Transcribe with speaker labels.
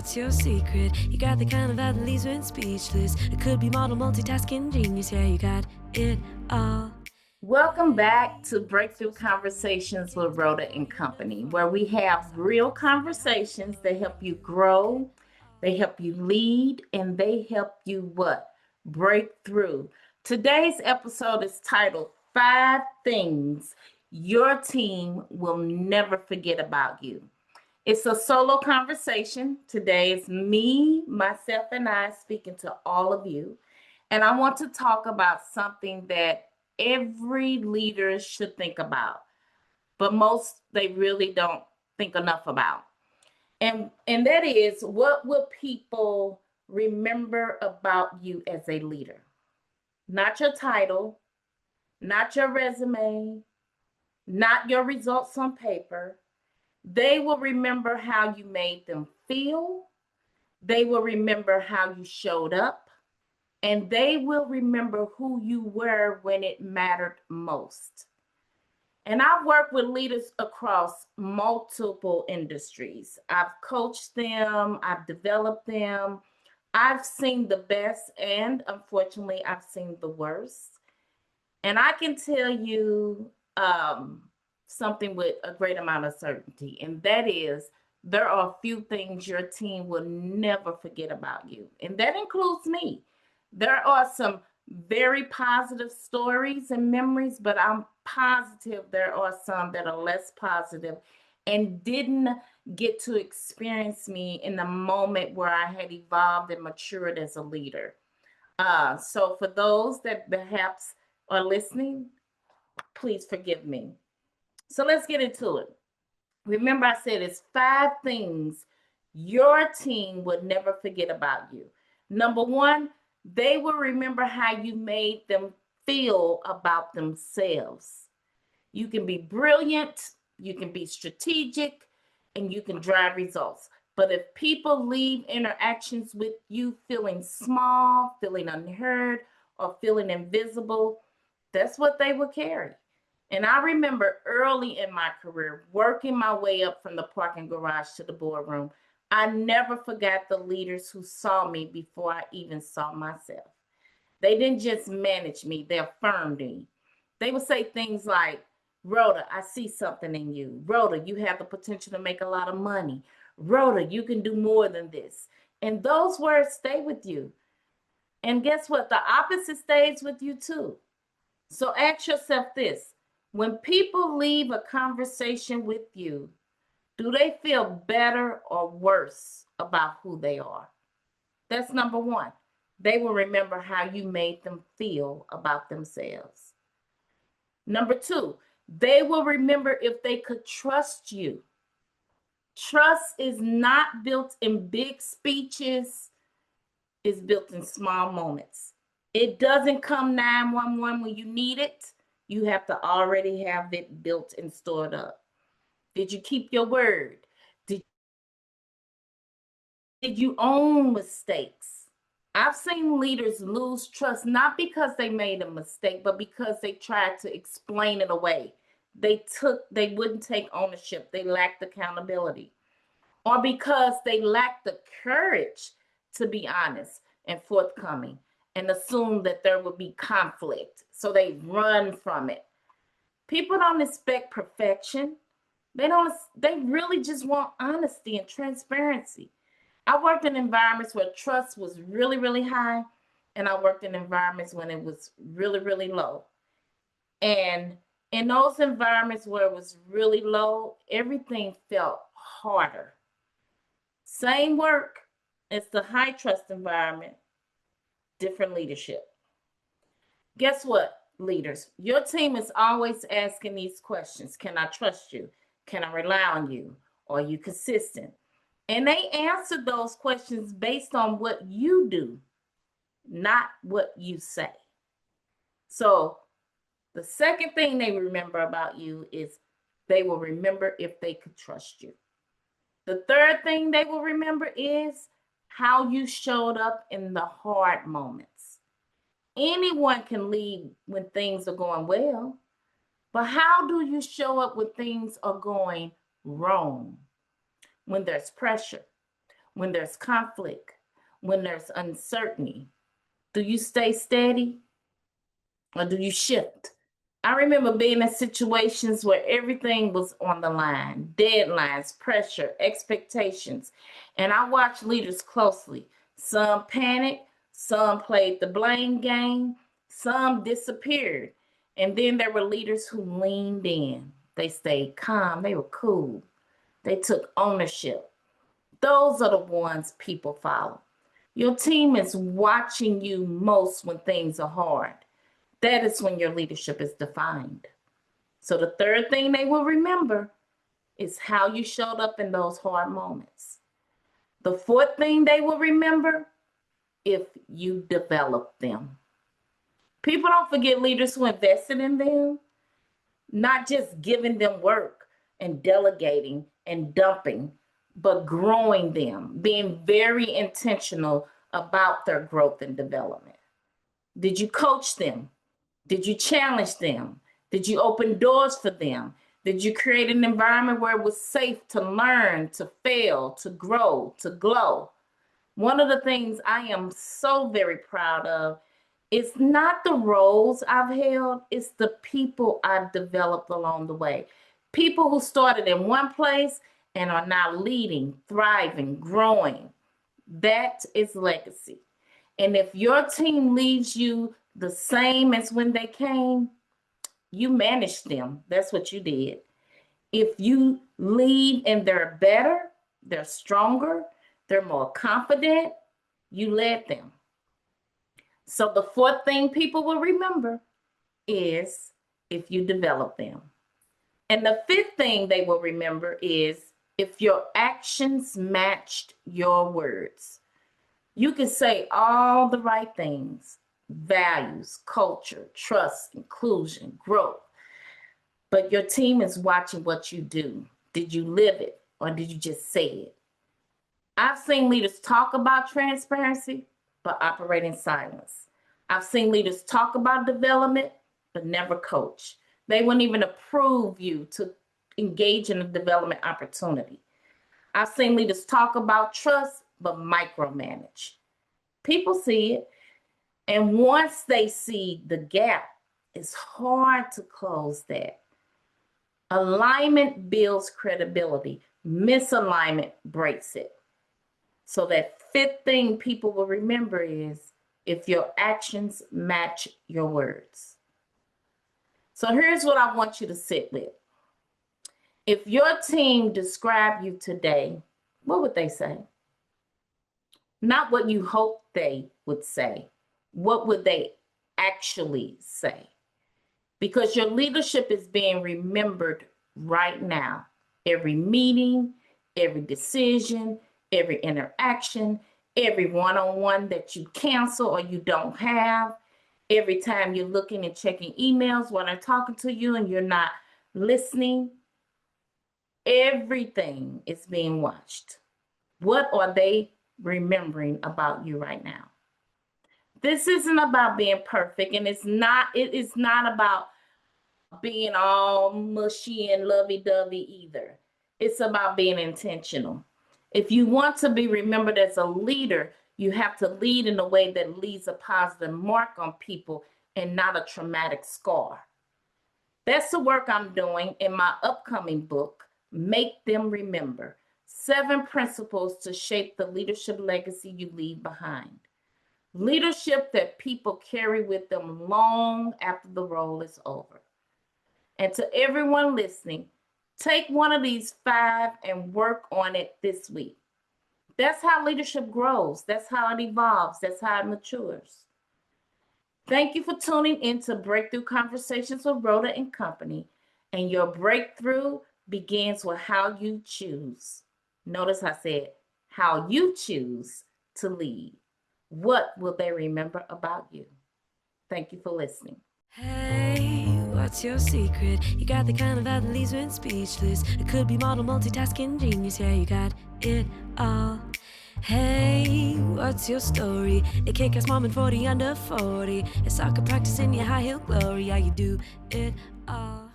Speaker 1: what's your secret? You got the kind of vibe that leaves one speechless. It could be model multitasking genius. Yeah, you got it all.
Speaker 2: Welcome back to Breakthrough Conversations with Rhoda and Company, where we have real conversations that help you grow, they help you lead, and they help you what? Break through. Today's episode is titled Five Things Your Team Will Never Forget About You. It's a solo conversation. Today is me, myself, and I speaking to all of you. And I want to talk about something that every leader should think about, but most they really don't think enough about. And that is, what will people remember about you as a leader? Not your title, not your resume, not your results on paper. They will remember how you made them feel. They will remember how you showed up. And they will remember who you were when it mattered most. And I've worked with leaders across multiple industries. I've coached them, I've developed them. I've seen the best, and unfortunately, I've seen the worst. And I can tell you something with a great amount of certainty, and that is there are a few things your team will never forget about you, and that includes me. There are some very positive stories and memories, but I'm positive there are some that are less positive and didn't get to experience me in the moment where I had evolved and matured as a leader. So for those that perhaps are listening, please forgive me. So let's get into it. Remember, I said it's five things your team would never forget about you. Number one, they will remember how you made them feel about themselves. You can be brilliant, you can be strategic, and you can drive results. But if people leave interactions with you feeling small, feeling unheard, or feeling invisible, that's what they will carry. And I remember early in my career working my way up from the parking garage to the boardroom. I never forgot the leaders who saw me before I even saw myself. They didn't just manage me, they affirmed me. They would say things like, Rhoda, I see something in you. Rhoda, you have the potential to make a lot of money. Rhoda, you can do more than this. And those words stay with you. And guess what? The opposite stays with you too. So ask yourself this: when people leave a conversation with you, do they feel better or worse about who they are? That's number one. They will remember how you made them feel about themselves. Number two, they will remember if they could trust you. Trust is not built in big speeches, it's built in small moments. It doesn't come 911 when you need it. You have to already have it built and stored up. Did you keep your word? Did you own mistakes? I've seen leaders lose trust not because they made a mistake, but because they tried to explain it away. They wouldn't take ownership. They lacked accountability. Or because they lacked the courage to be honest and forthcoming and assume that there would be conflict. So they run from it. People don't expect perfection. They really just want honesty and transparency. I worked in environments where trust was really, really high, and I worked in environments when it was really, really low. And in those environments where it was really low, everything felt harder. Same work, it's the high trust environment, different leadership. Guess what, leaders? Your team is always asking these questions. Can I trust you? Can I rely on you? Are you consistent? And they answer those questions based on what you do, not what you say. So the second thing they remember about you is they will remember if they could trust you. The third thing they will remember is how you showed up in the hard moments. Anyone can lead when things are going well, but how do you show up when things are going wrong? When there's pressure, when there's conflict, when there's uncertainty? Do you stay steady or do you shift? I remember being in situations where everything was on the line, deadlines, pressure, expectations. And I watched leaders closely. Some panicked, some played the blame game, some disappeared. And then there were leaders who leaned in. They stayed calm, they were cool, they took ownership. Those are the ones people follow. Your team is watching you most when things are hard. That is when your leadership is defined. So the third thing they will remember is how you showed up in those hard moments. The fourth thing they will remember, if you develop them. People don't forget leaders who invested in them, not just giving them work and delegating and dumping, but growing them, being very intentional about their growth and development. Did you coach them? Did you challenge them? Did you open doors for them? Did you create an environment where it was safe to learn, to fail, to grow, to glow? One of the things I am so very proud of is not the roles I've held, it's the people I've developed along the way. People who started in one place and are now leading, thriving, growing. That is legacy. And if your team leaves you the same as when they came, you managed them. That's what you did. If you lead and they're better, they're stronger, they're more confident, you led them. So the fourth thing people will remember is if you develop them. And the fifth thing they will remember is if your actions matched your words. You can say all the right things, values, culture, trust, inclusion, growth, but your team is watching what you do. Did you live it or did you just say it? I've seen leaders talk about transparency, but operate in silence. I've seen leaders talk about development, but never coach. They wouldn't even approve you to engage in a development opportunity. I've seen leaders talk about trust, but micromanage. People see it. And once they see the gap, it's hard to close that. Alignment builds credibility. Misalignment breaks it. So that fifth thing people will remember is if your actions match your words. So here's what I want you to sit with. If your team described you today, what would they say? Not what you hope they would say. What would they actually say? Because your leadership is being remembered right now. Every meeting, every decision, every interaction, every one-on-one that you cancel or you don't have, every time you're looking and checking emails while they're talking to you and you're not listening, everything is being watched. What are they remembering about you right now? This isn't about being perfect, and it is not about being all mushy and lovey-dovey either. It's about being intentional. If you want to be remembered as a leader, you have to lead in a way that leaves a positive mark on people and not a traumatic scar. That's the work I'm doing in my upcoming book, Make Them Remember: 7 Principles to Shape the Leadership Legacy You Leave Behind. Leadership that people carry with them long after the role is over. And to everyone listening, take one of these 5 and work on it this week. That's how leadership grows. That's how it evolves. That's how it matures. Thank you for tuning in to Breakthrough Conversations with Rhoda and Company. And your breakthrough begins with how you choose. Notice I said how you choose to lead. What will they remember about you? Thank you for listening.
Speaker 1: Hey, what's your secret? You got the kind of vibe that leaves me speechless. It could be model multitasking genius. Yeah, you got it all. Hey, what's your story? A kick-ass mom and 40 under 40. A soccer practice in your high heel glory. Yeah, you do it all.